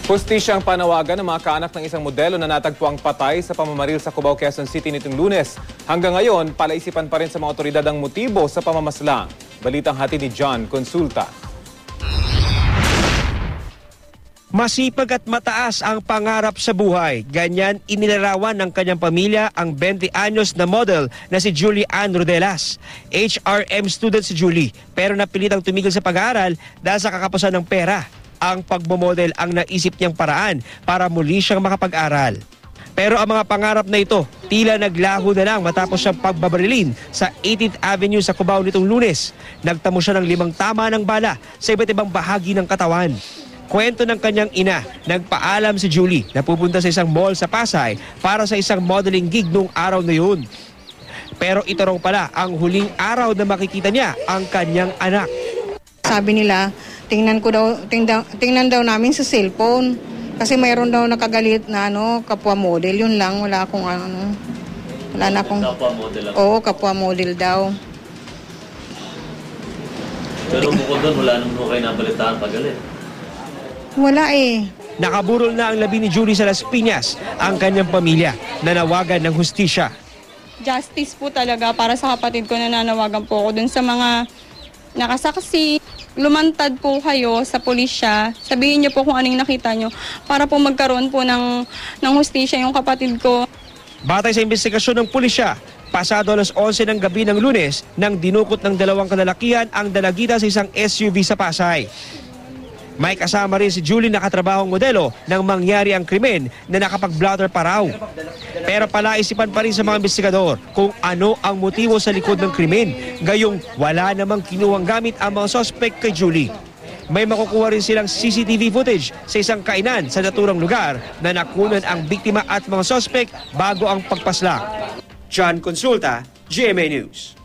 Hustisyang panawagan ng mga kaanak ng isang modelo na natagpuang patay sa pamamaril sa Cubao, Quezon City nitong Lunes. Hanggang ngayon, palaisipan pa rin sa mga otoridad ang motibo sa pamamaslang. Balitang hatid ni John Consulta. Masipag at mataas ang pangarap sa buhay. Ganyan inilarawan ng kanyang pamilya ang 20 anyos na model na si Julie Ann Rodelas. HRM student si Julie, pero napilitang tumigil sa pag-aaral dahil sa kakapusan ng pera. Ang pagmomodel ang naisip niyang paraan para muli siyang makapag-aral. Pero ang mga pangarap na ito, tila naglaho na lang matapos siyang pagbabarilin sa 18th Avenue sa Cubao nitong Lunes. Nagtamo siya ng 5 tama ng bala sa iba't ibang bahagi ng katawan. Kwento ng kanyang ina, nagpaalam si Julie na pupunta sa isang mall sa Pasay para sa isang modeling gig noong araw na yun. Pero ito raw pala ang huling araw na makikita niya ang kanyang anak. Sabi nila, tingnan daw namin sa cellphone. Kasi mayroon daw nakagalit na kapwa model. Yun lang, wala akong wala na akong... Kapwa model lang? Oo, kapwa model daw. Pero bukod doon, wala naman kayo nabalitaan kagalit. Wala eh. Nakaburol na ang labi ni Julie sa Las Piñas, ang kanyang pamilya, nanawagan ng hustisya. Justice po talaga para sa kapatid ko, nananawagan po ako dun sa mga nakasaksi. Lumantad po kayo sa pulisya, sabihin niyo po kung anong nakita niyo para po magkaroon po ng hustisya yung kapatid ko. Batay sa investigasyon ng pulisya, pasado alas 11 ng gabi ng Lunes nang dinukot ng 2 kalalakihan ang dalagita sa isang SUV sa Pasay. May kasama rin si Julie na katrabahong modelo nang mangyari ang krimen na nakapag-blotter pa raw. Pero palaisipan pa rin sa mga investigador kung ano ang motibo sa likod ng krimen. Gayong wala namang kinuwang gamit ang mga sospek kay Julie. May makukuha rin silang CCTV footage sa isang kainan sa naturang lugar na nakunan ang biktima at mga sospek bago ang pagpaslang. John Consulta, GMA News.